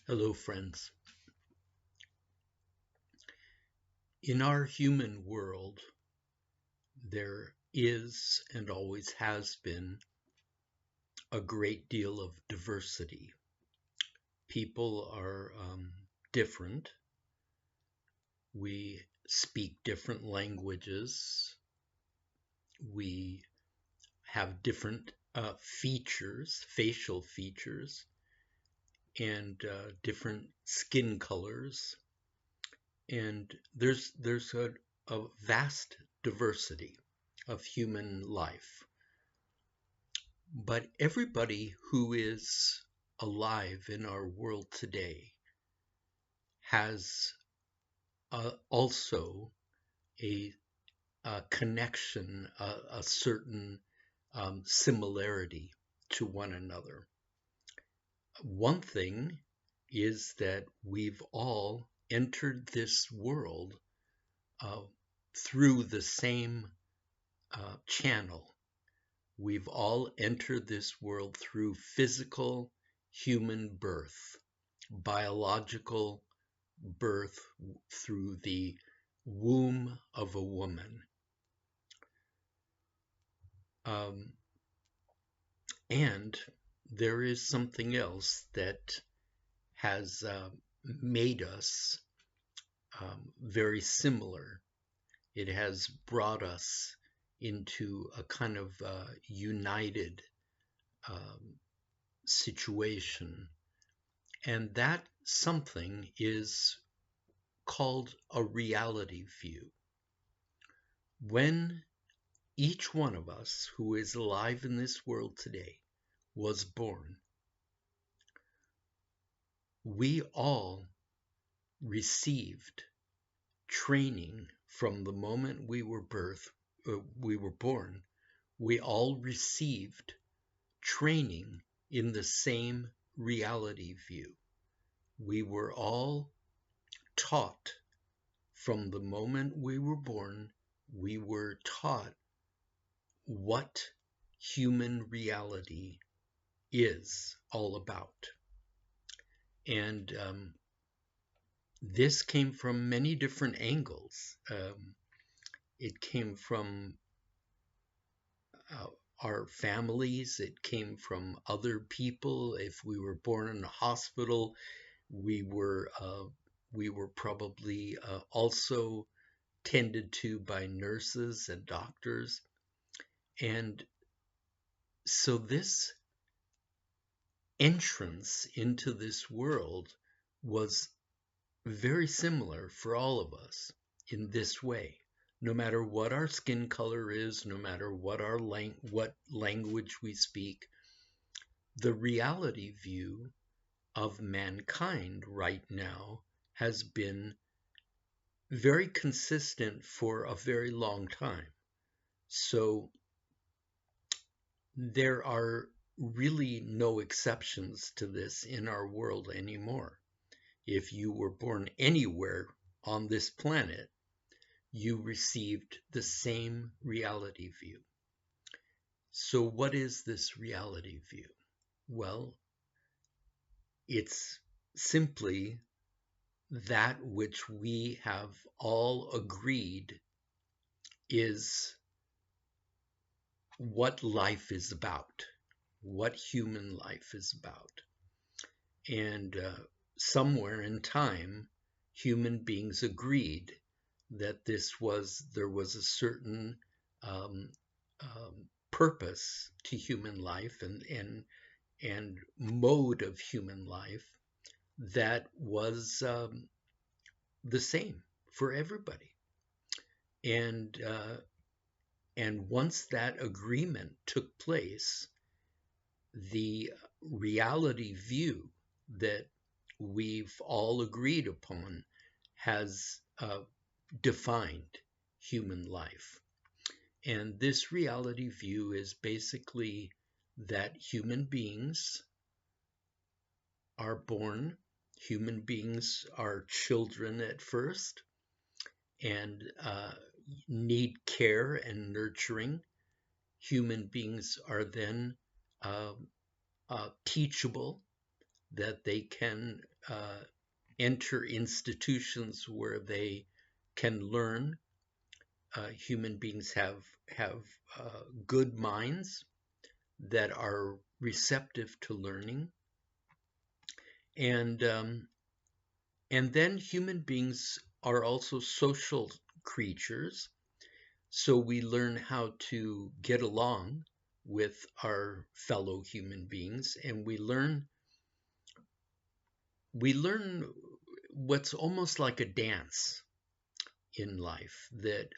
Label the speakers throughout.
Speaker 1: Hello, friends. In our human world, there is and always has been a great deal of diversity. People are different. We speak different languages. We have different features, facial features, and different skin colors. And there's a vast diversity of human life. But everybody who is alive in our world today has also a, a connection, a certain similarity to one another. One thing is that we've all entered this world uh, through the same channel. We've all entered this world through physical human birth, biological birth through the womb of a woman. Um, and there is something else that has made us very similar. It has brought us into a kind of united um, situation. And that something is called a reality view. When each one of us who is alive in this world today was born, we all received training from the moment we were born. We all received training in the same reality view. We were all taught from the moment we were born, we were taught what human reality is all about. And this came from many different angles. It came from uh, our families, it came from other people. If we were born in a hospital, we were uh, we were probably also tended to by nurses and doctors. And so this entrance into this world was very similar for all of us in this way. No matter what our skin color is, no matter what language we speak, the reality view of mankind right now has been very consistent for a very long time. So there are really no exceptions to this in our world anymore. If you were born anywhere on this planet, you received the same reality view. So, what is this reality view? Well, it's simply that which we have all agreed is what life is about, what human life is about. And somewhere in time, human beings agreed that there was a certain um, purpose to human life and mode of human life that was the same for everybody. And once that agreement took place, the reality view that we've all agreed upon has defined human life. And this reality view is basically that human beings are born, human beings are children at first, and need care and nurturing. Human beings are then uh, teachable. that they can enter institutions where they can learn. Human beings have good minds that are receptive to learning, and um, and then human beings are also social creatures, so we learn how to get along with our fellow human beings, and we learn what's almost like a dance in life, that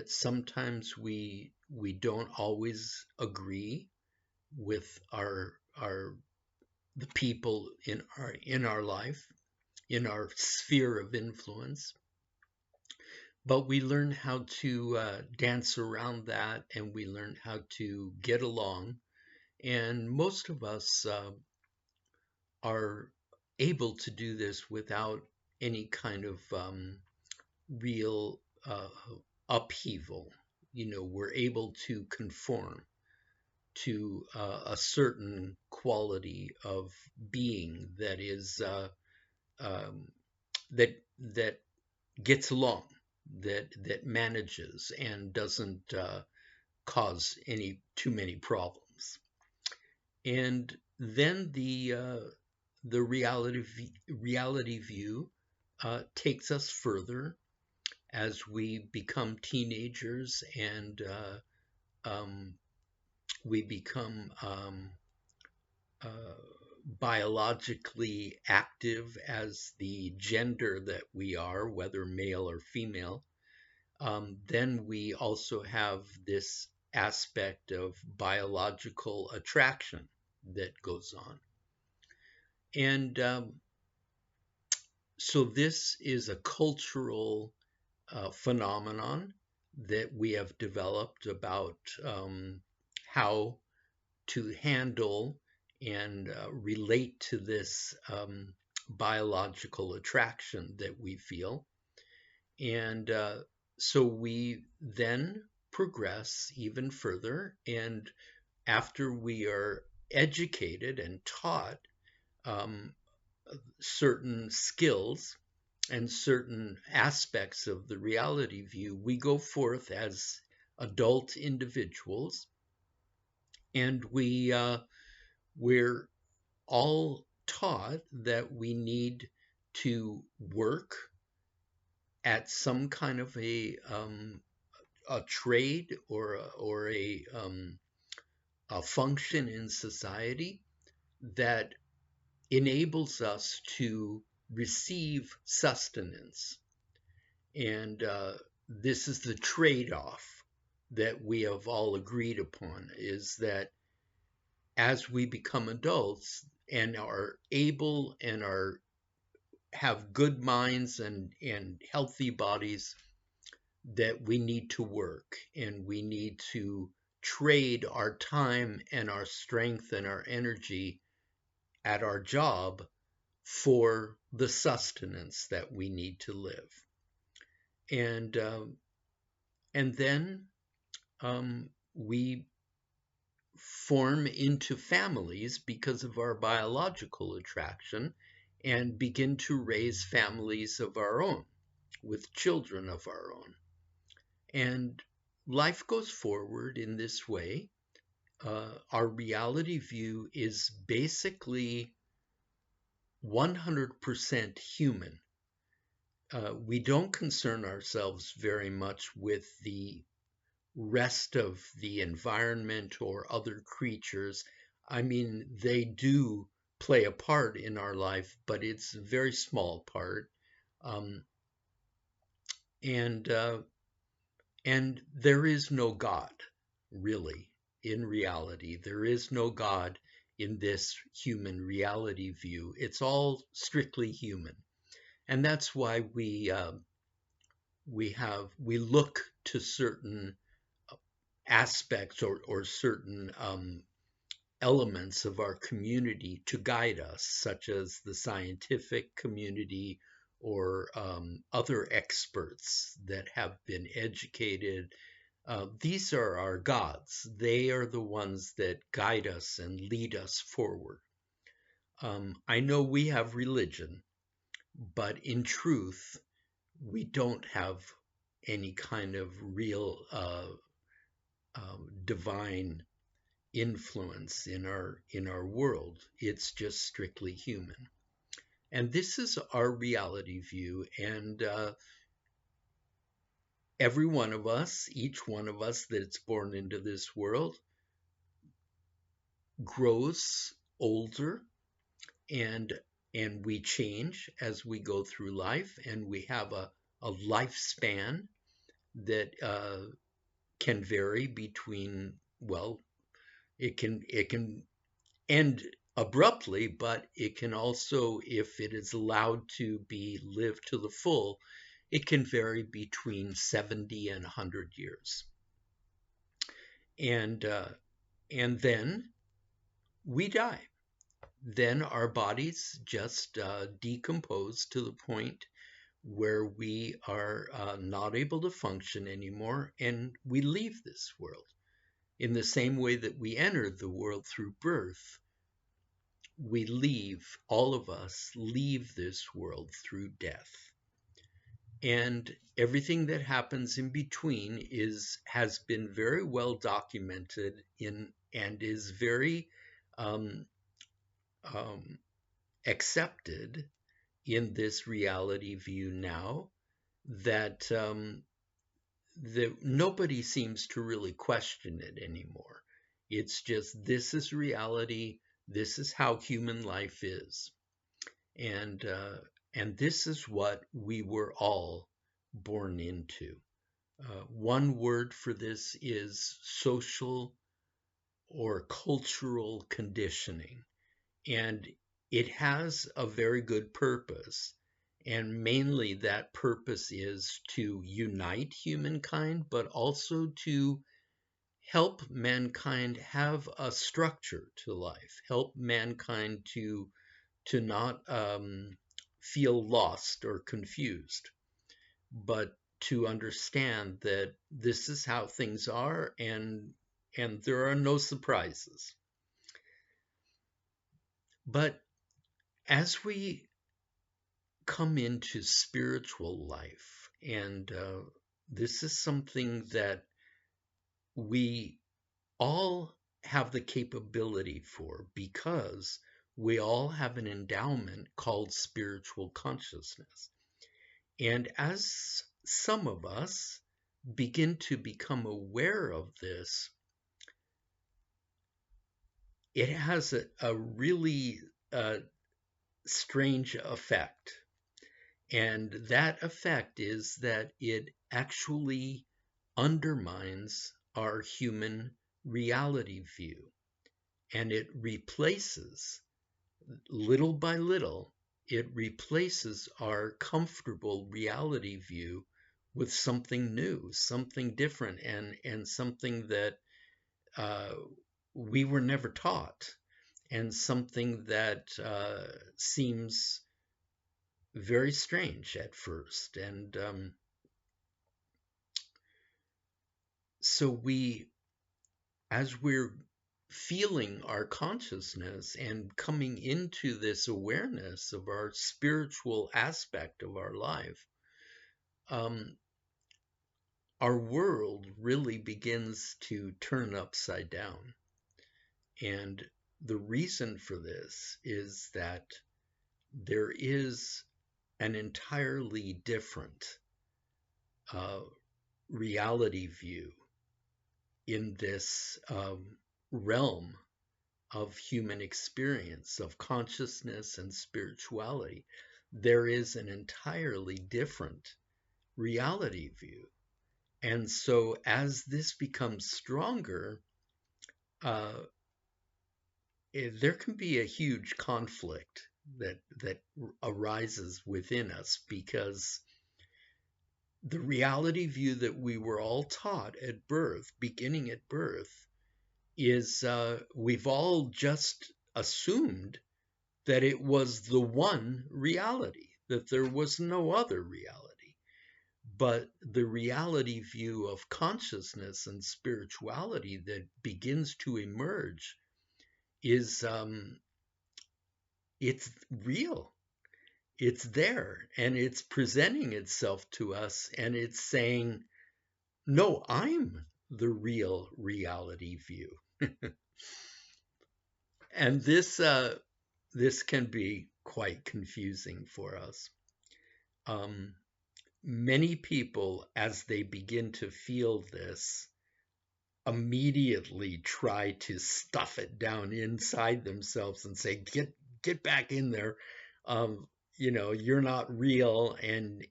Speaker 1: sometimes we don't always agree with our the people in our life, in our sphere of influence, but we learn how to dance around that, and we learn how to get along. And most of us are able to do this without any kind of real upheaval. We're able to conform to a certain quality of being that is um, that gets along, that manages and doesn't cause any too many problems. And then the reality view takes us further as we become teenagers, and um, we become uh, biologically active as the gender that we are, whether male or female. Then we also have this aspect of biological attraction that goes on. And so this is a cultural phenomenon that we have developed about how to handle and relate to this biological attraction that we feel. And so we then progress even further. And after we are educated and taught um, certain skills and certain aspects of the reality view, we go forth as adult individuals, and we're all taught that we need to work at some kind of a trade, or a function in society that enables us to receive sustenance. And this is the trade-off that we have all agreed upon, is that as we become adults and are able and are have good minds and healthy bodies, that we need to work, and we need to trade our time and our strength and our energy at our job for the sustenance that we need to live. And and then we form into families because of our biological attraction, and begin to raise families of our own with children of our own. And life goes forward in this way. Our reality view is basically 100% human. We don't concern ourselves very much with the rest of the environment or other creatures. I mean, they do play a part in our life, but it's a very small part. Um, and and there is no God, really, in reality. There is no God in this human reality view. It's all strictly human, and that's why we look to certain aspects, or certain elements of our community to guide us, such as the scientific community, or other experts that have been educated. These are our gods. They are the ones that guide us and lead us forward. I know we have religion, but in truth, we don't have any kind of real divine influence in our world. It's just strictly human. And this is our reality view. And every one of us, each one of us that's born into this world, grows older, and we change as we go through life, and we have a lifespan that can vary between, well, it can end abruptly, but it can also, if it is allowed to be lived to the full, it can vary between 70 and 100 years. And then we die. Then our bodies just decompose to the point where we are not able to function anymore, and we leave this world. In the same way that we entered the world through birth, we leave, all of us leave this world through death. And everything that happens in between has been very well documented in and is very um, um, accepted in this reality view now, that nobody seems to really question it anymore. It's just, this is reality. This is how human life is, and this is what we were all born into. One word for this is social or cultural conditioning, and it has a very good purpose. And mainly that purpose is to unite humankind, but also to help mankind have a structure to life, help mankind to not feel lost or confused, but to understand that this is how things are, and there are no surprises. But as we come into spiritual life, and this is something that we all have the capability for, because we all have an endowment called spiritual consciousness. And as some of us begin to become aware of this, it has a really strange effect. And that effect is that it actually undermines our human reality view, and it replaces, little by little, it replaces our comfortable reality view with something new, something different, and something that uh, we were never taught, and something that seems very strange at first. And so as we're feeling our consciousness and coming into this awareness of our spiritual aspect of our life, um, our world really begins to turn upside down. And the reason for this is that there is an entirely different uh, reality view in this realm of human experience, of consciousness and spirituality. There is an entirely different reality view. And so as this becomes stronger, uh, there can be a huge conflict that arises within us, because the reality view that we were all taught at birth, beginning at birth, is we've all just assumed that it was the one reality, that there was no other reality. But the reality view of consciousness and spirituality that begins to emerge is it's real. It's there and it's presenting itself to us and it's saying, no, I'm the real reality view. And this can be quite confusing for us. Um, Many people, as they begin to feel this, immediately try to stuff it down inside themselves and say, get back in there. Um, you're not real, and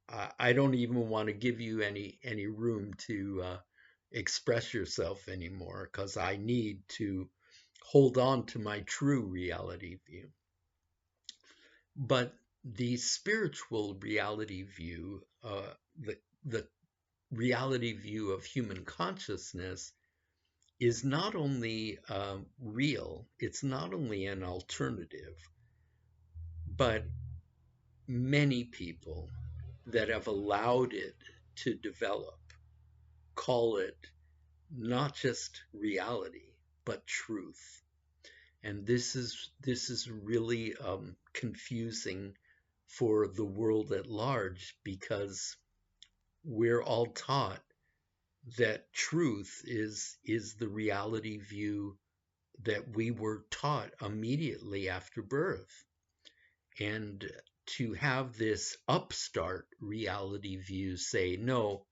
Speaker 1: I don't even want to give you any room to express yourself anymore because I need to hold on to my true reality view. But the spiritual reality view, the reality view of human consciousness, is not only real, it's not only an alternative, but many people that have allowed it to develop call it not just reality, but truth. And this is really confusing for the world at large because we're all taught that truth is the reality view that we were taught immediately after birth. And to have this upstart reality view say, no,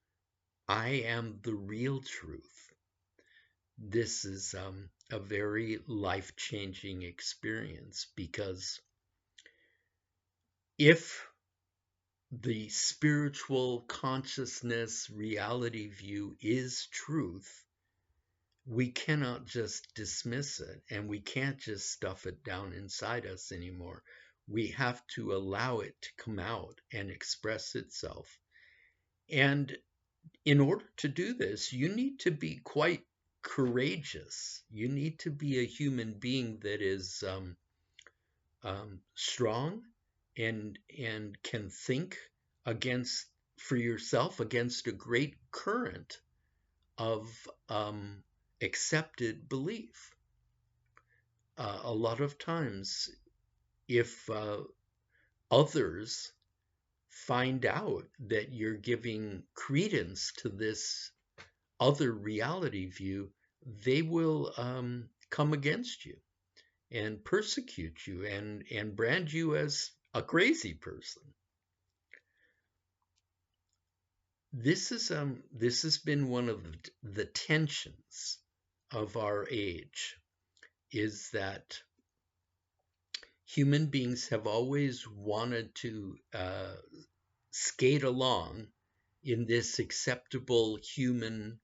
Speaker 1: I am the real truth, this is a very life-changing experience because if the spiritual consciousness reality view is truth, we cannot just dismiss it and we can't just stuff it down inside us anymore. We have to allow it to come out and express itself. And in order to do this, you need to be quite courageous. You need to be a human being that is strong and can think against for yourself against a great current of accepted belief. A lot of times, if others find out that you're giving credence to this other reality view, they will come against you and persecute you and brand you as a crazy person. This has been one of the tensions of our age, is that human beings have always wanted to skate along in this acceptable human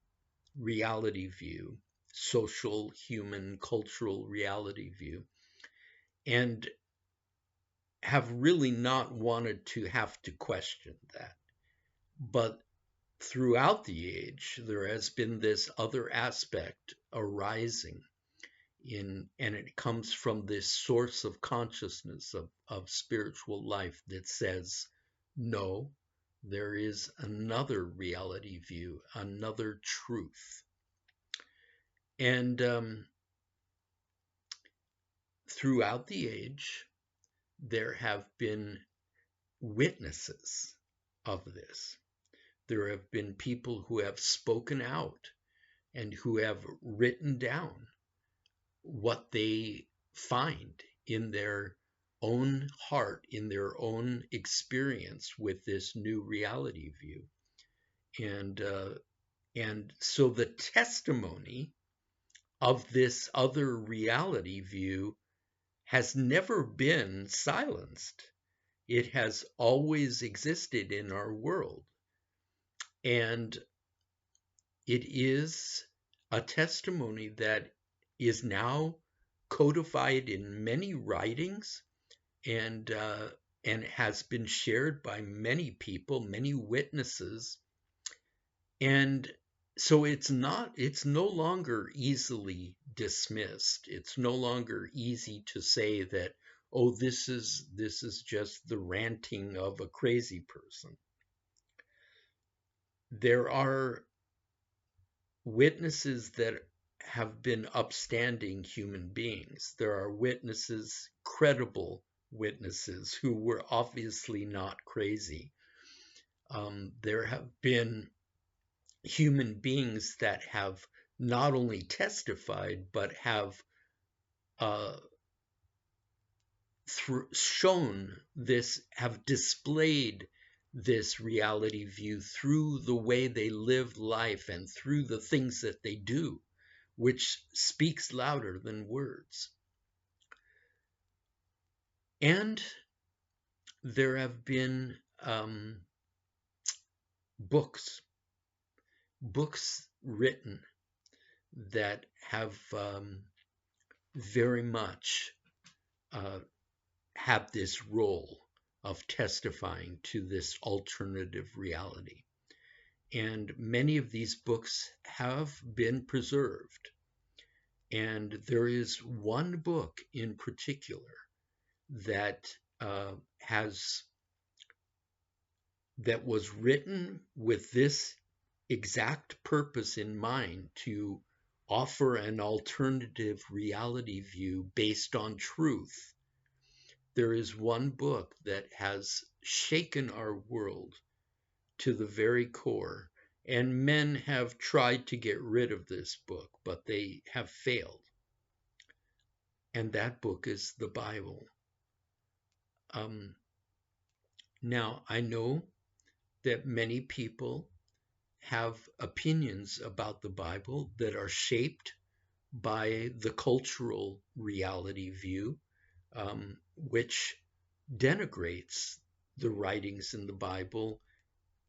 Speaker 1: reality view, social, human, cultural reality view, and have really not wanted to have to question that. But throughout the age, there has been this other aspect arising and it comes from this source of consciousness of spiritual life that says, no, there is another reality view, another truth. And throughout the age, there have been witnesses of this. There have been people who have spoken out and who have written down what they find in their own heart, in their own experience with this new reality view. And so the testimony of this other reality view has never been silenced. It has always existed in our world. And it is a testimony that is now codified in many writings and has been shared by many people, many witnesses. And so it's no longer easily dismissed. It's no longer easy to say that, oh, this is just the ranting of a crazy person. There are witnesses that have been upstanding human beings. There are witnesses, credible witnesses, who were obviously not crazy. There have been human beings that have not only testified, but have uh, shown this, have displayed this reality view through the way they live life and through the things that they do, which speaks louder than words. And there have been books written that have very much have this role of testifying to this alternative reality. And many of these books have been preserved. And there is one book in particular that that was written with this exact purpose in mind, to offer an alternative reality view based on truth. There is one book that has shaken our world to the very core, and men have tried to get rid of this book, but they have failed. And that book is the Bible. Now, I know that many people have opinions about the Bible that are shaped by the cultural reality view, which denigrates the writings in the Bible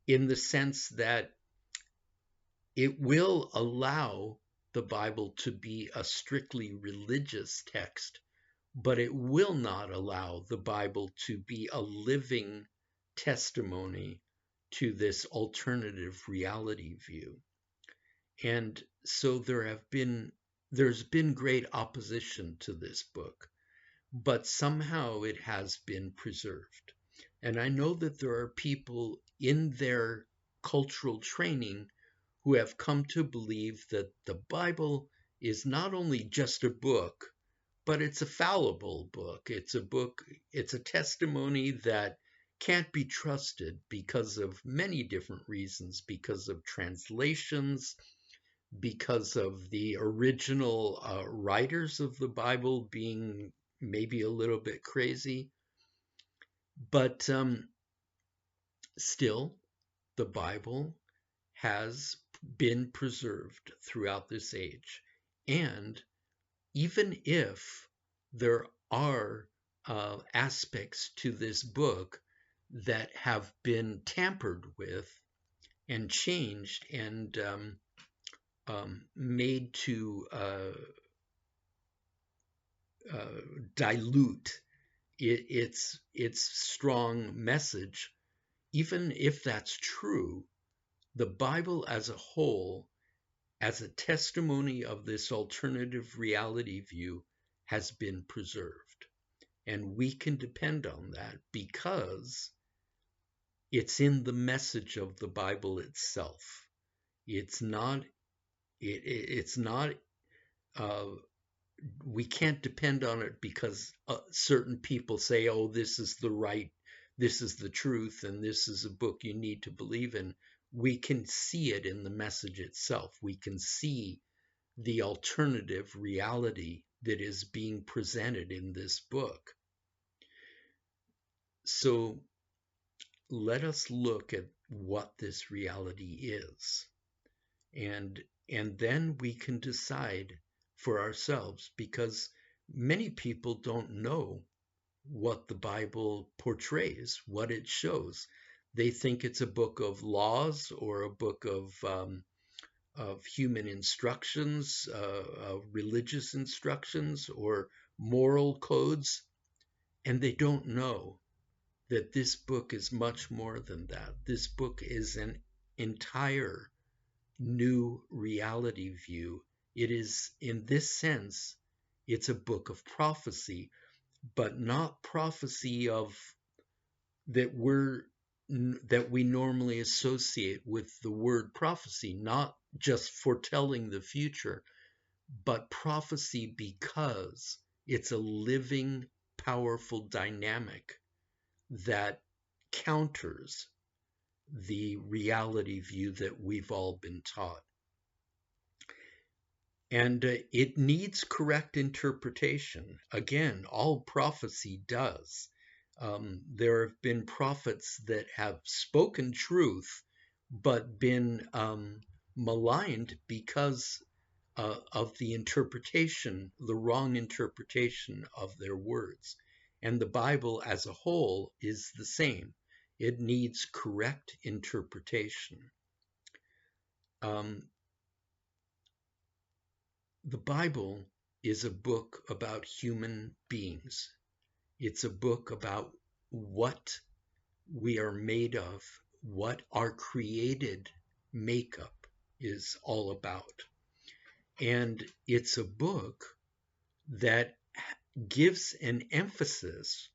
Speaker 1: in the sense that it will allow the Bible to be a strictly religious text, but it will not allow the Bible to be a living testimony to this alternative reality view. And so there's been great opposition to this book, but somehow it has been preserved. And I know that there are people in their cultural training who have come to believe that the Bible is not only just a book, but it's a fallible book. It's a testimony that can't be trusted because of many different reasons, because of translations, because of the original writers of the Bible being maybe a little bit crazy. But still, the Bible has been preserved throughout this age. And even if there are aspects to this book that have been tampered with and changed and made to dilute its strong message, even if that's true, the Bible as a whole, as a testimony of this alternative reality view, has been preserved. And we can depend on that because it's in the message of the Bible itself. It's not, we can't depend on it because certain people say, oh, this is the truth, and this is a book you need to believe in. We can see it in the message itself. We can see the alternative reality that is being presented in this book. So let us look at what this reality is, and then we can decide for ourselves, because many people don't know what the Bible portrays, what it shows. They think it's a book of laws or a book of human instructions, of religious instructions or moral codes, and they don't know that this book is much more than that. This book is an entire new reality view. It is, in this sense, it's a book of prophecy, but not prophecy of that we normally associate with the word prophecy, not just foretelling the future, but prophecy because it's a living, powerful dynamic that counters the reality view that we've all been taught. And it needs correct interpretation. Again, all prophecy does. There have been prophets that have spoken truth, but been maligned because of the interpretation, the wrong interpretation of their words. And the Bible as a whole is the same. It needs correct interpretation. The Bible is a book about human beings. It's a book about what we are made of, what our created makeup is all about. And it's a book that gives an emphasis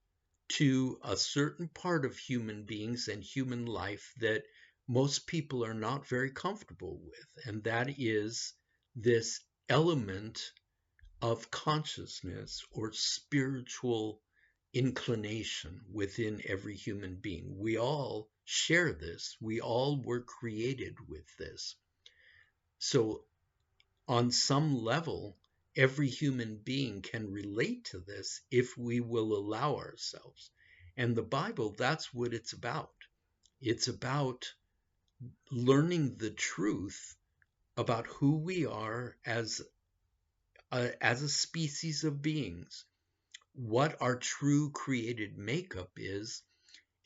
Speaker 1: to a certain part of human beings and human life that most people are not very comfortable with, and that is this element of consciousness or spiritual inclination within every human being. We all share this. We all were created with this. So on some level, every human being can relate to this if we will allow ourselves. And the Bible, that's what it's about. It's about learning the truth about who we are as a species of beings, what our true created makeup is,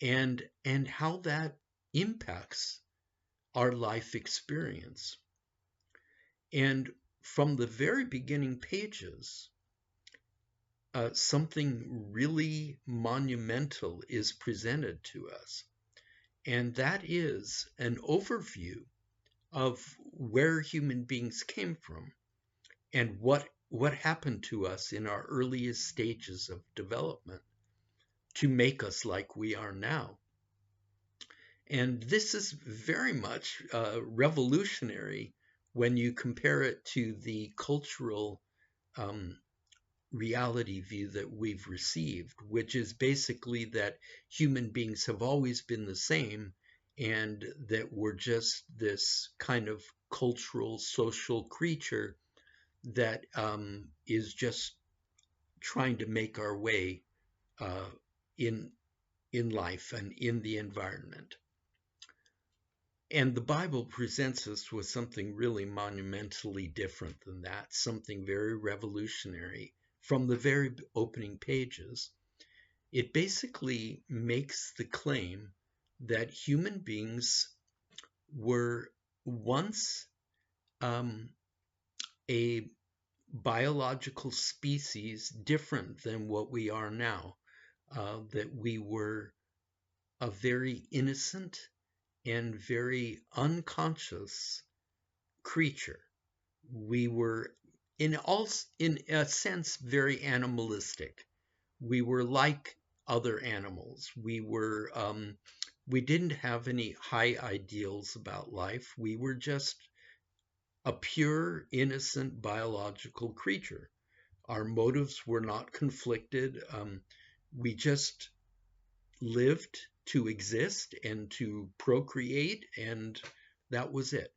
Speaker 1: and how that impacts our life experience. And from the very beginning pages, something really monumental is presented to us, and that is an overview of where human beings came from and what happened to us in our earliest stages of development to make us like we are now. And this is very much revolutionary when you compare it to the cultural reality view that we've received, which is basically that human beings have always been the same and that we're just this kind of cultural, social creature that is just trying to make our way in life and in the environment. And the Bible presents us with something really monumentally different than that, something very revolutionary from the very opening pages. It basically makes the claim that human beings were once a biological species different than what we are now, that we were a very innocent and very unconscious creature. We were in a sense very animalistic. We were like other animals. We didn't have any high ideals about life. We were just a pure, innocent biological creature. Our motives were not conflicted. We just lived to exist and to procreate, and that was it.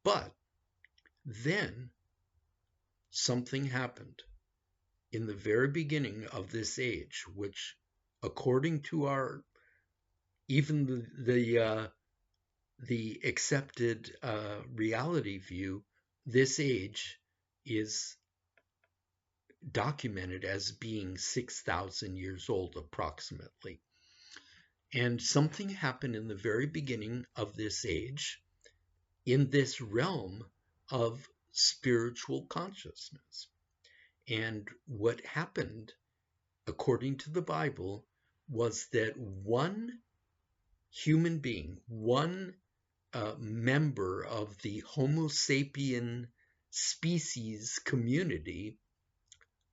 Speaker 1: But then something happened in the very beginning of this age, which, according to our even the accepted reality view, this age is documented as being 6,000 years old approximately. And something happened in the very beginning of this age in this realm of spiritual consciousness. And what happened, according to the Bible, was that one human being, one member of the Homo sapien species community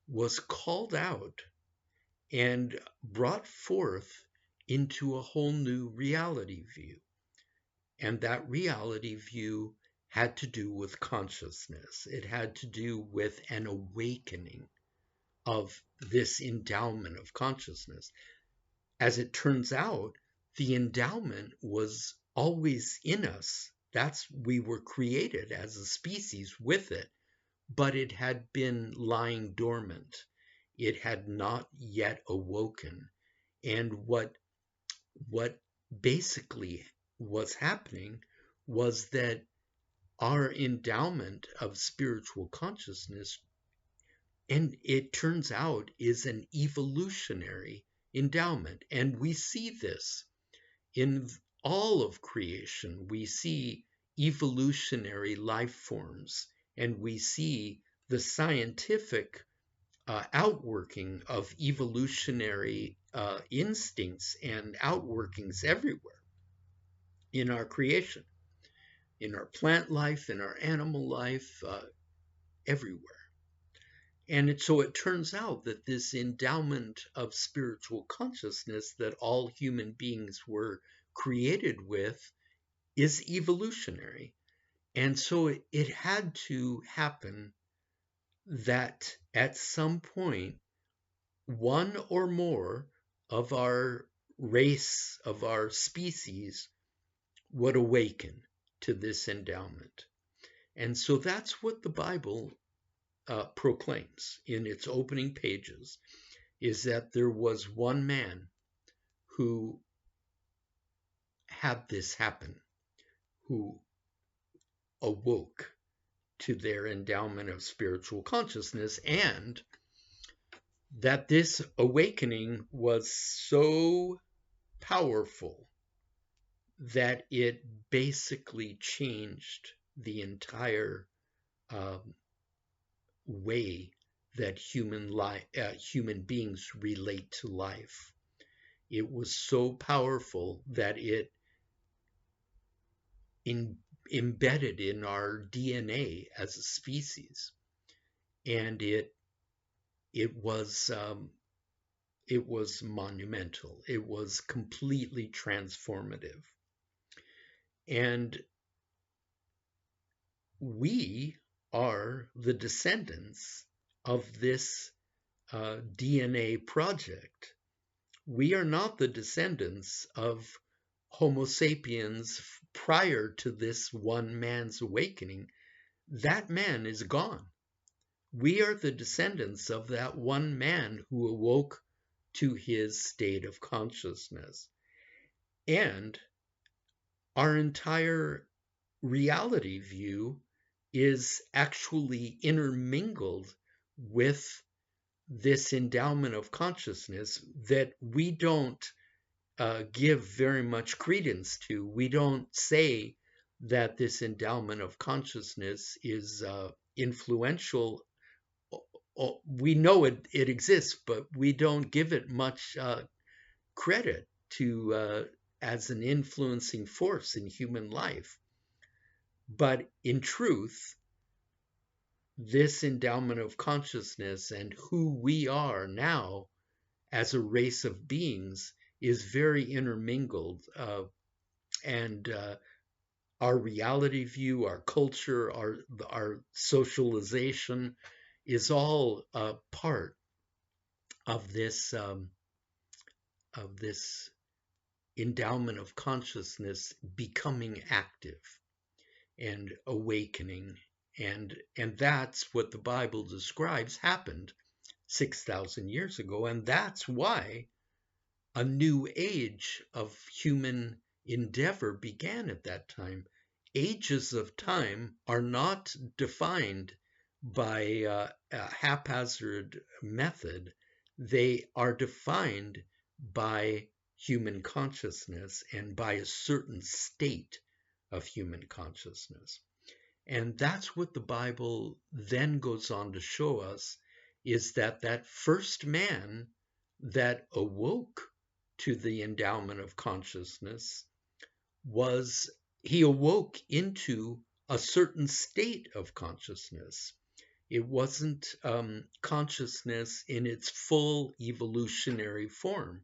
Speaker 1: was called out and brought forth into a whole new reality view. And that reality view had to do with consciousness. It had to do with an awakening of this endowment of consciousness. As it turns out, the endowment was always in us. We were created as a species with it, but it had been lying dormant. It had not yet awoken. And what basically was happening was that our endowment of spiritual consciousness, and it turns out, is an evolutionary endowment. And we see this in all of creation. We see evolutionary life forms, and we see the scientific outworking of evolutionary instincts and outworkings everywhere in our creation, in our plant life, in our animal life, everywhere. And so it turns out that this endowment of spiritual consciousness that all human beings were created with is evolutionary. And so it had to happen that at some point, one or more of our race, of our species, would awaken to this endowment. And so that's what the Bible proclaims in its opening pages, is that there was one man who had this happen, who awoke to their endowment of spiritual consciousness, and that this awakening was so powerful that it basically changed the entire way that human beings relate to life. It was so powerful that it embedded in our DNA as a species, and it was monumental. It was completely transformative, and we are the descendants of this DNA project. We are not the descendants of Homo sapiens prior to this one man's awakening. That man is gone. We are the descendants of that one man who awoke to his state of consciousness. And our entire reality view is actually intermingled with this endowment of consciousness that we don't give very much credence to. We don't say that this endowment of consciousness is influential. We know it exists, but we don't give it much credit to as an influencing force in human life. But in truth, this endowment of consciousness and who we are now as a race of beings is very intermingled, and our reality view, our culture, our socialization is all part of this endowment of consciousness becoming active and awakening, and that's what the Bible describes happened 6,000 years ago, and that's why a new age of human endeavor began at that time. Ages of time are not defined by a haphazard method. They are defined by human consciousness and by a certain state of human consciousness. And that's what the Bible then goes on to show us, is that first man that awoke to the endowment of consciousness he awoke into a certain state of consciousness. It wasn't consciousness in its full evolutionary form.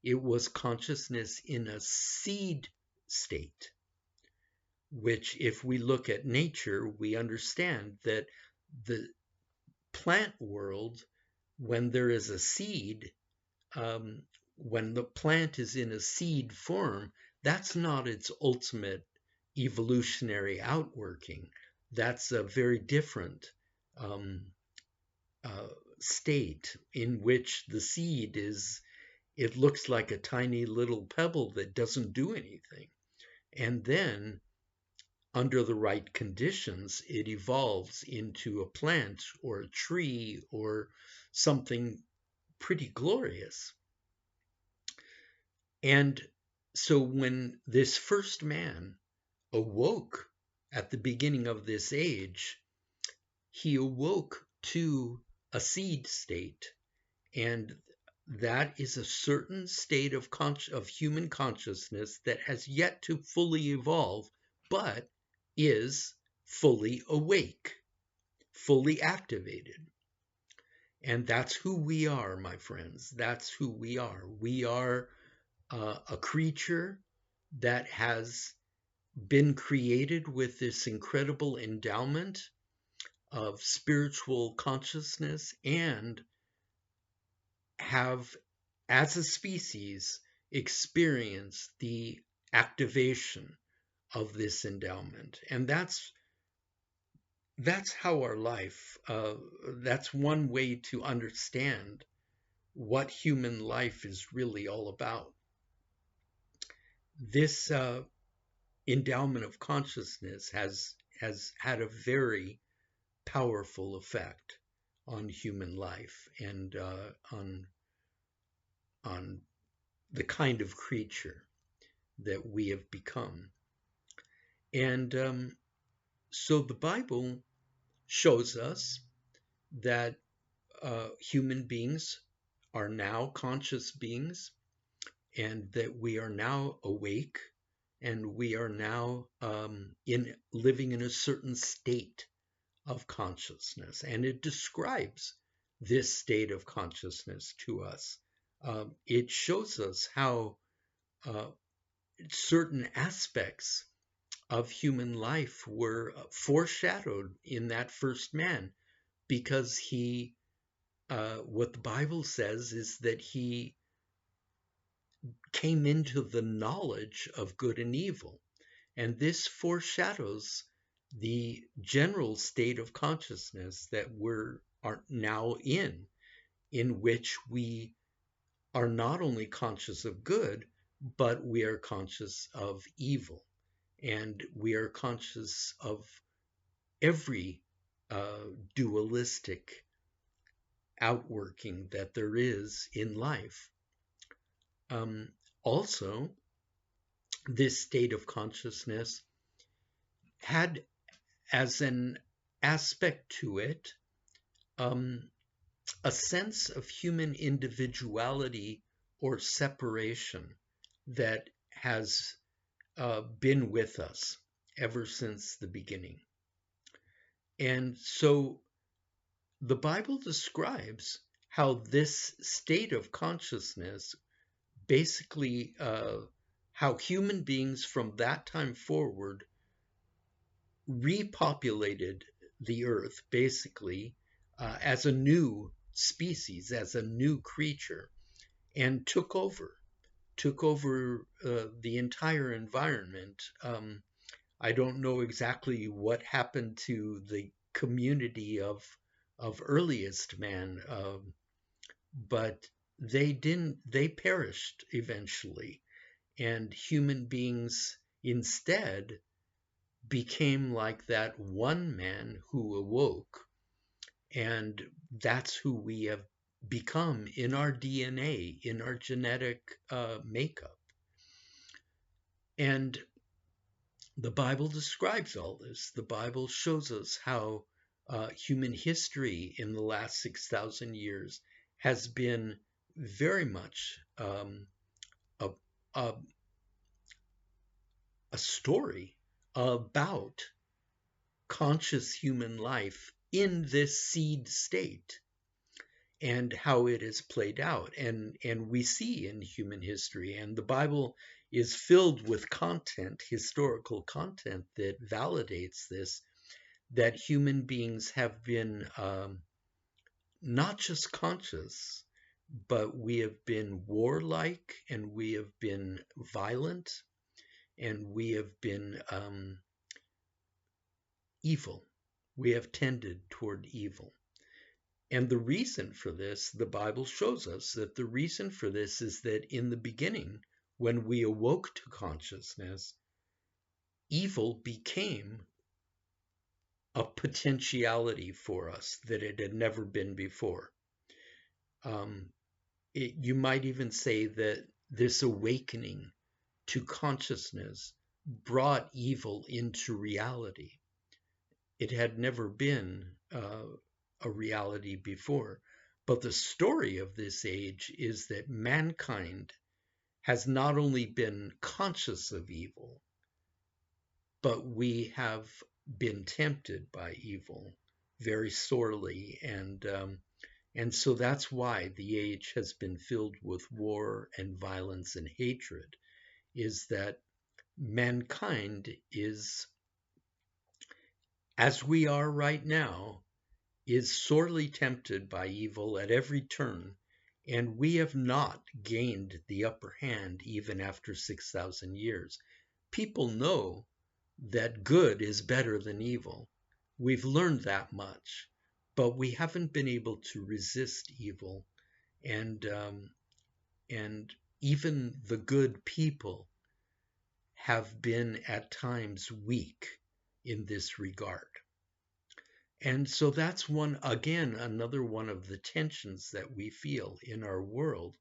Speaker 1: It was consciousness in a seed state, which, if we look at nature, we understand that the plant world, when there is a seed, um, when the plant is in a seed form, that's not its ultimate evolutionary outworking. That's a very different um, uh, state in which the seed is, it looks like a tiny little pebble that doesn't do anything. And then, under the right conditions, it evolves into a plant or a tree or something pretty glorious. And so when this first man awoke at the beginning of this age, he awoke to a seed state. And that is a certain state of human consciousness that has yet to fully evolve, but is fully awake, fully activated. And that's who we are, my friends. That's who we are. We are a creature that has been created with this incredible endowment of spiritual consciousness and have, as a species, experienced the activation of this endowment. And that's how our life, that's one way to understand what human life is really all about. This endowment of consciousness has had a very powerful effect on human life and on the kind of creature that we have become. And so the Bible shows us that human beings are now conscious beings, and that we are now awake, and we are now living in a certain state of consciousness. And it describes this state of consciousness to us. It shows us how certain aspects of human life were foreshadowed in that first man, because what the Bible says is that he came into the knowledge of good and evil. And this foreshadows the general state of consciousness that are now in which we are not only conscious of good, but we are conscious of evil. And we are conscious of every dualistic outworking that there is in life. Also, this state of consciousness had as an aspect to it a sense of human individuality or separation that has been with us ever since the beginning. And so the Bible describes how this state of consciousness basically, how human beings from that time forward repopulated the earth, basically, as a new species, as a new creature, and took over the entire environment. I don't know exactly what happened to the community of earliest man, but they perished eventually, and human beings instead became like that one man who awoke, and that's who we have become in our DNA, in our genetic makeup. And the Bible describes all this. The Bible shows us how human history in the last 6,000 years has been very much a, a, a story about conscious human life in this seed state and how it is played out. And we see in human history, and the Bible is filled with content, historical content, that validates this, that human beings have been not just conscious, but we have been warlike, and we have been violent, and we have been evil. We have tended toward evil. And the reason for this, the Bible shows us that the reason for this is that in the beginning, when we awoke to consciousness, evil became a potentiality for us that it had never been before. You might even say that this awakening to consciousness brought evil into reality. It had never been a reality before. But the story of this age is that mankind has not only been conscious of evil, but we have been tempted by evil very sorely, and so that's why the age has been filled with war and violence and hatred, is that mankind is, as we are right now, is sorely tempted by evil at every turn, and we have not gained the upper hand even after 6,000 years. People know that good is better than evil. We've learned that much, but we haven't been able to resist evil, and even the good people have been at times weak in this regard. And so that's another one of the tensions that we feel in our world,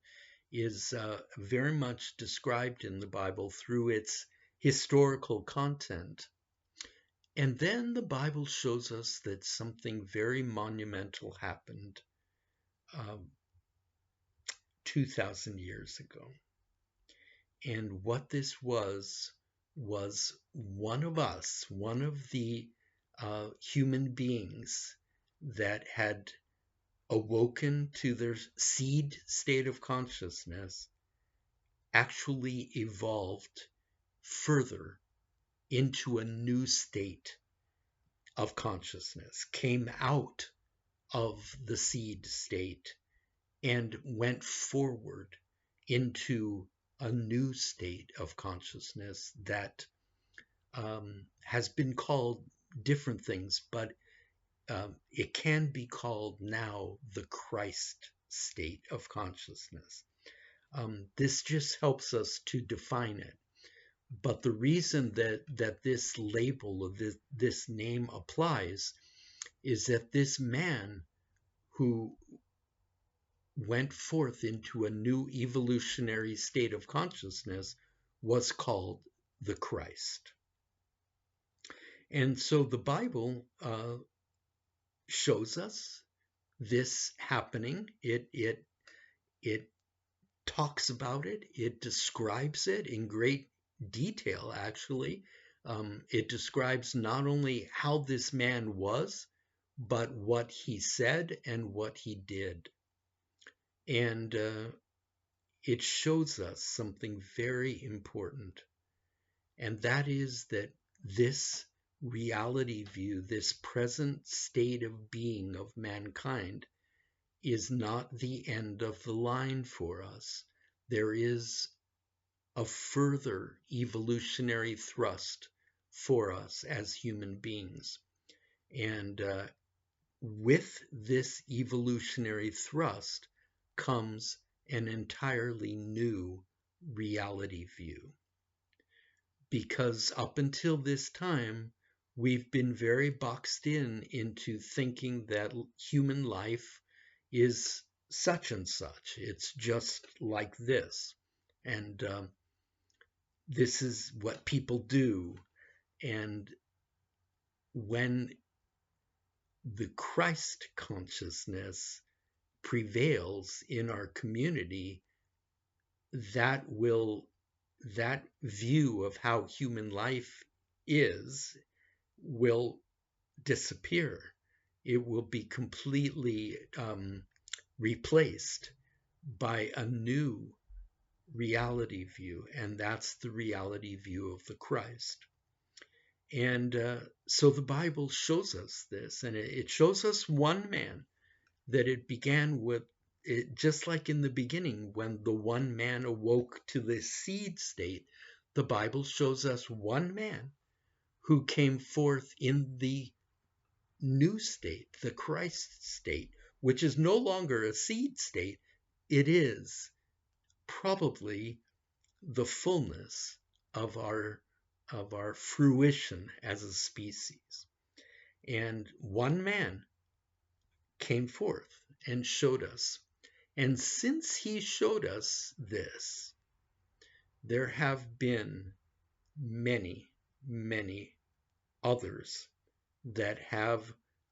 Speaker 1: is very much described in the Bible through its historical content. And then the Bible shows us that something very monumental happened 2,000 years ago. And what this was one of us, one of the human beings that had awoken to their seed state of consciousness, actually evolved further into a new state of consciousness, came out of the seed state and went forward into a new state of consciousness that has been called different things, but it can be called now the Christ state of consciousness. This just helps us to define it. But the reason that this label of this name applies is that this man who went forth into a new evolutionary state of consciousness was called the Christ. And so the Bible shows us this happening. It talks about it. It describes it in great detail, actually. It describes not only how this man was, but what he said and what he did. And it shows us something very important, and that is that this reality view, this present state of being of mankind, is not the end of the line for us. There is a further evolutionary thrust for us as human beings. And with this evolutionary thrust comes an entirely new reality view. Because up until this time, we've been very boxed into thinking that human life is such and such. It's just like this. And this is what people do. And when the Christ consciousness prevails in our community, that view of how human life is will disappear. It will be completely replaced by a new reality view, and that's the reality view of the Christ. And so the Bible shows us this, and it shows us one man, that it began with it, just like in the beginning when the one man awoke to the seed state. The Bible shows us one man who came forth in the new state, the Christ state, which is no longer a seed state. It is probably the fullness of our fruition as a species. And one man came forth and showed us. And since he showed us this, there have been many, many others that have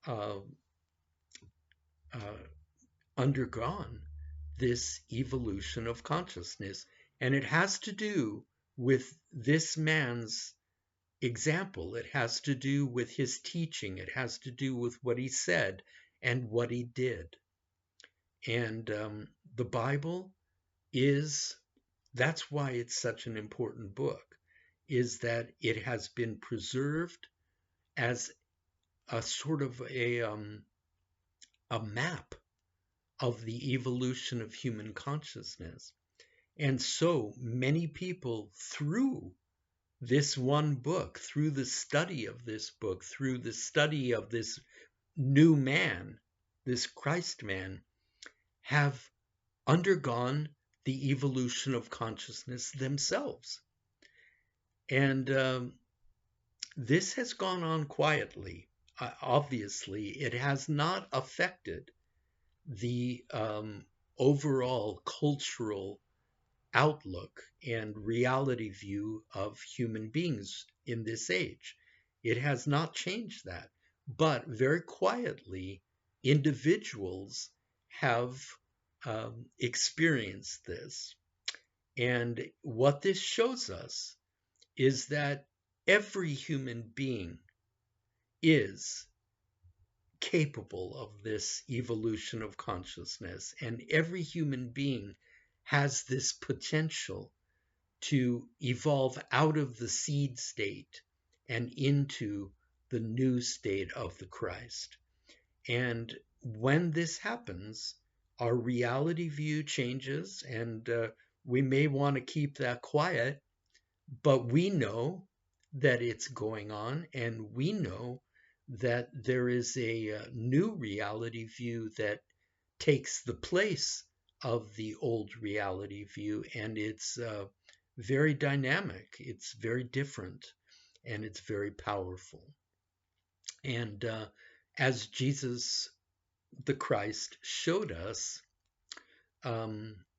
Speaker 1: uh, uh, undergone this evolution of consciousness. And it has to do with this man's example. It has to do with his teaching. It has to do with what he said and what he did. And the Bible is, that's why it's such an important book, is that it has been preserved as a sort of a map of the evolution of human consciousness. And so many people, through this one book, through the study of this book, through the study of this new man, this Christ man, have undergone the evolution of consciousness themselves. And this has gone on quietly. Obviously, it has not affected the overall cultural outlook and reality view of human beings in this age. It has not changed that. But very quietly, individuals have experienced this. And what this shows us is that every human being is capable of this evolution of consciousness, and every human being has this potential to evolve out of the seed state and into the new state of the Christ. And when this happens, our reality view changes, and we may want to keep that quiet, but we know that it's going on, and we know that there is a new reality view that takes the place of the old reality view, and it's very dynamic, it's very different, and it's very powerful. And as Jesus the Christ showed us,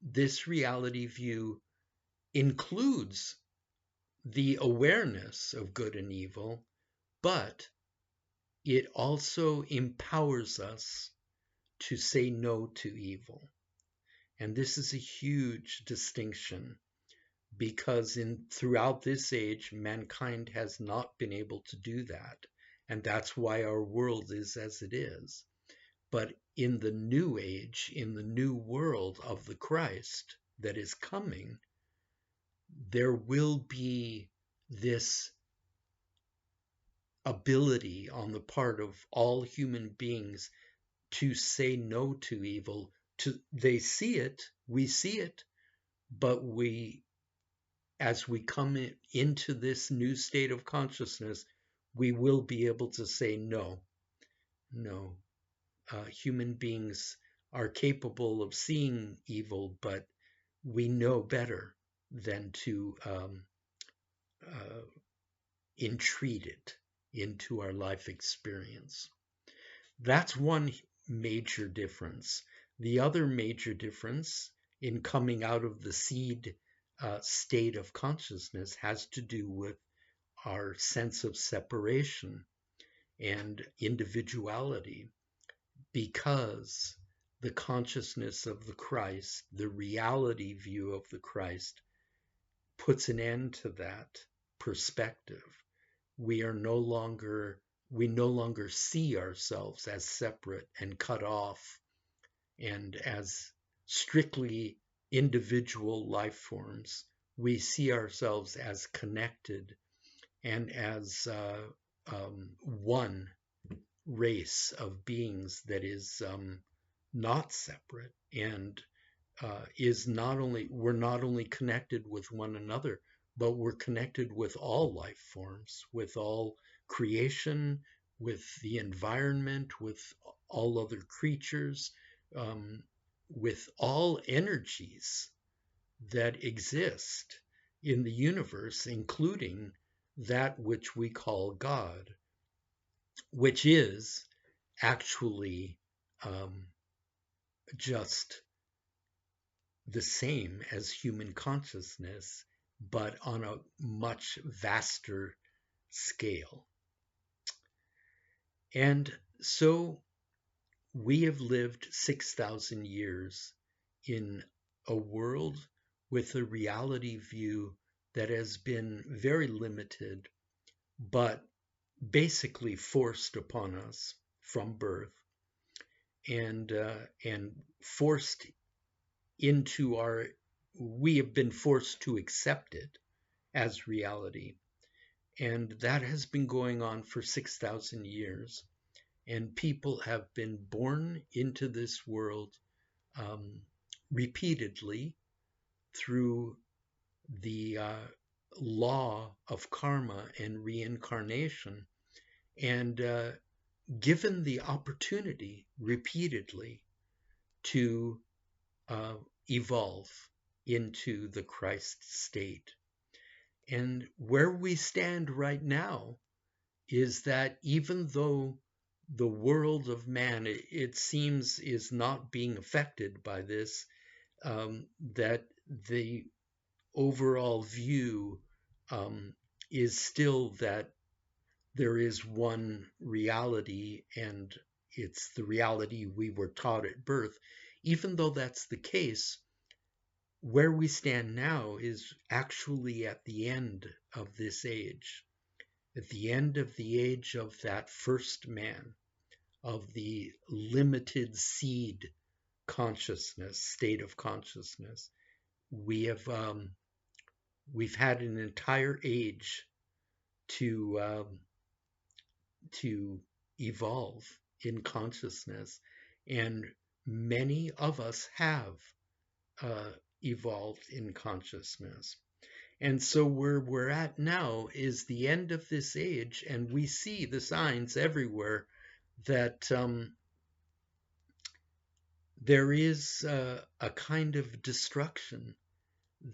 Speaker 1: this reality view includes the awareness of good and evil, but it also empowers us to say no to evil. And this is a huge distinction, because throughout this age, mankind has not been able to do that. And that's why our world is as it is. But in the new age, in the new world of the Christ that is coming, there will be this ability on the part of all human beings to say no to evil. They see it, we see it, but as we come into this new state of consciousness, we will be able to say no. No, human beings are capable of seeing evil, but we know better than to entreat it into our life experience. That's one major difference. The other major difference in coming out of the seed state of consciousness has to do with our sense of separation and individuality, because the consciousness of the Christ, the reality view of the Christ, puts an end to that perspective. We no longer see ourselves as separate and cut off and as strictly individual life forms. We see ourselves as connected and as one race of beings that is not separate and is not only we're not only connected with one another, but we're connected with all life forms, with all creation, with the environment, with all other creatures, um, with all energies that exist in the universe, including that which we call God, which is actually um, just the same as human consciousness, but on a much vaster scale. And so we have lived 6,000 years in a world with a reality view that has been very limited, but basically forced upon us from birth and forced into our we have been forced to accept it as reality. And that has been going on for 6,000 years. And people have been born into this world um, repeatedly through the law of karma and reincarnation, and given the opportunity repeatedly to uh, evolve into the Christ state. And where we stand right now is that even though the world of man, it seems, is not being affected by this, that the overall view um, is still that there is one reality, and it's the reality we were taught at birth. Even though that's the case, where we stand now is actually at the end of this age, at the end of the age of that first man, of the limited seed consciousness, state of consciousness. We have we've had an entire age to to evolve in consciousness, and many of us have uh, evolved in consciousness. And so where we're at now is the end of this age, and we see the signs everywhere that there is a kind of destruction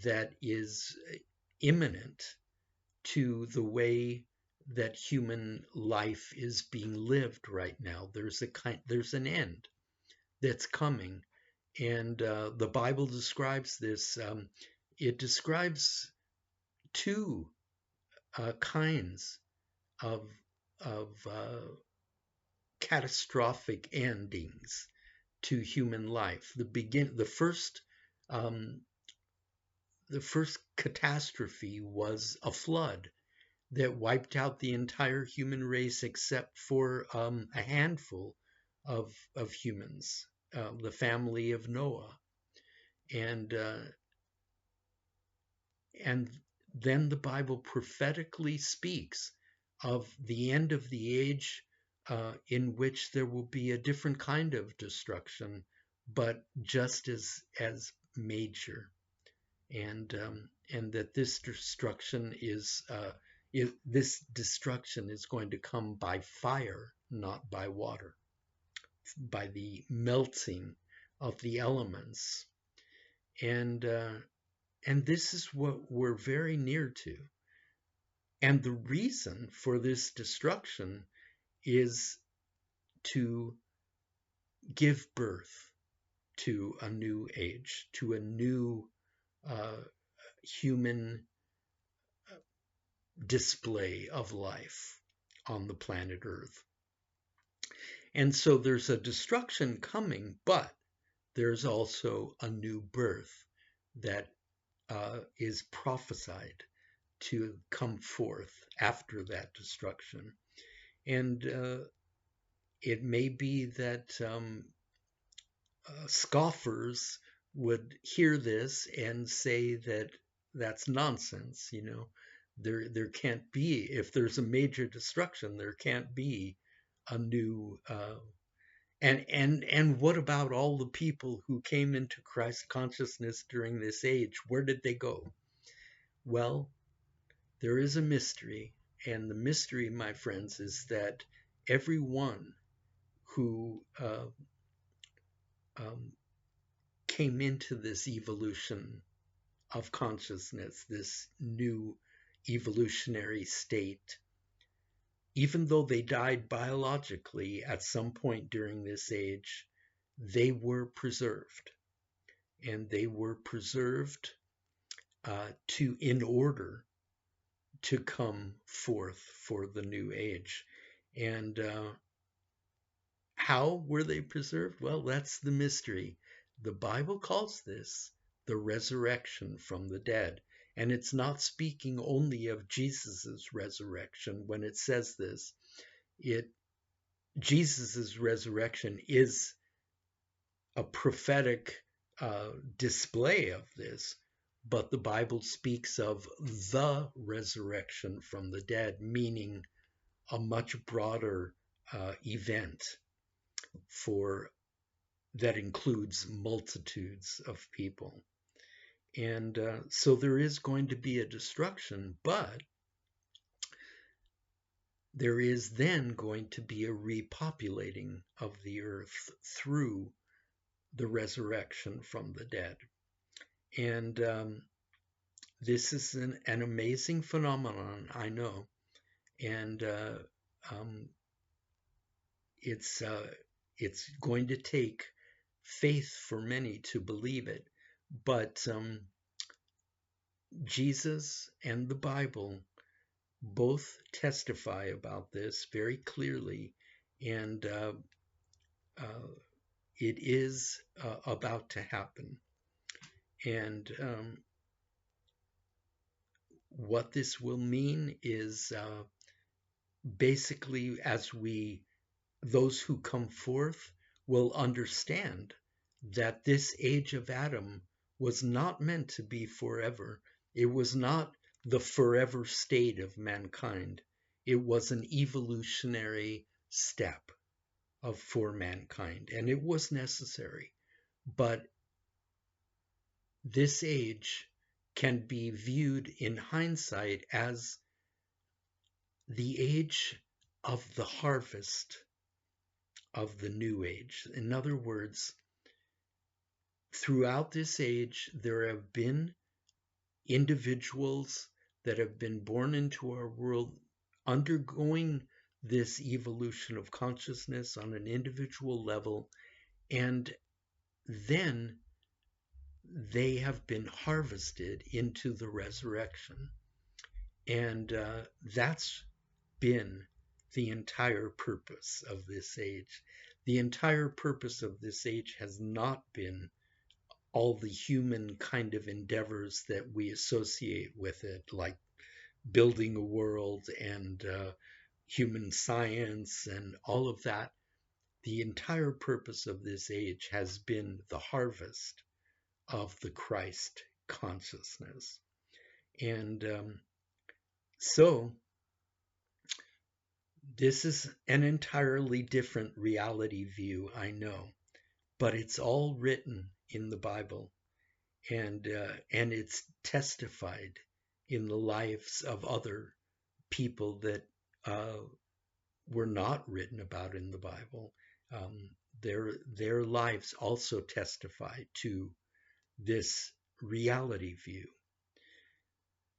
Speaker 1: that is imminent to the way that human life is being lived right now. There's an end that's coming, and the Bible describes this. It describes two kinds of catastrophic endings to human life. Um, the first catastrophe was a flood that wiped out the entire human race except for a handful of humans, the family of Noah, and uh, and then the Bible prophetically speaks of the end of the age, in which there will be a different kind of destruction, but just as major, and that this destruction is going to come by fire, not by water, by the melting of the elements, and uh, and this is what we're very near to. And the reason for this destruction is to give birth to a new age, to a new uh, human display of life on the planet Earth. And so there's a destruction coming, but there's also a new birth that is prophesied to come forth after that destruction. And it may be that scoffers would hear this and say that that's nonsense. There can't be, if there's a major destruction, there can't be a new and what about all the people who came into Christ consciousness during this age? Where did they go? Well, there is a mystery, and the mystery, my friends, is that everyone who um, came into this evolution of consciousness, this new evolutionary state, even though they died biologically at some point during this age, they were preserved. And they were preserved in order to come forth for the new age. And how were they preserved? Well, that's the mystery. The Bible calls this the resurrection from the dead. And it's not speaking only of Jesus's resurrection when it says this. Jesus's resurrection is a prophetic display of this, but the Bible speaks of the resurrection from the dead, meaning a much broader event that includes multitudes of people. And so there is going to be a destruction, but there is then going to be a repopulating of the earth through the resurrection from the dead. And this is an amazing phenomenon, I know. And it's going to take faith for many to believe it. But Jesus and the Bible both testify about this very clearly, and it is about to happen. And what this will mean is basically, those who come forth will understand that this age of Adam was not meant to be forever. It was not the forever state of mankind. It was an evolutionary step for mankind, and it was necessary. But this age can be viewed in hindsight as the age of the harvest of the new age. In other words, throughout this age, there have been individuals that have been born into our world undergoing this evolution of consciousness on an individual level, and then they have been harvested into the resurrection. And that's been the entire purpose of this age. The entire purpose of this age has not been all the human kind of endeavors that we associate with it, like building a world and human science and all of that. The entire purpose of this age has been the harvest of the Christ consciousness. And so this is an entirely different reality view, I know, but it's all written in the Bible, and it's testified in the lives of other people that were not written about in the Bible. Their lives also testify to this reality view.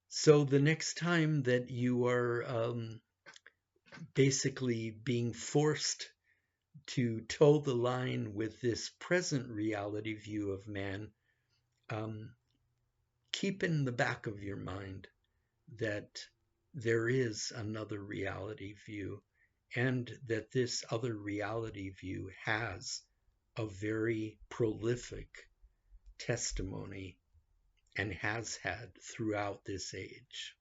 Speaker 1: So the next time that you are basically being forced to toe the line with this present reality view of man, keep in the back of your mind that there is another reality view, and that this other reality view has a very prolific testimony and has had throughout this age.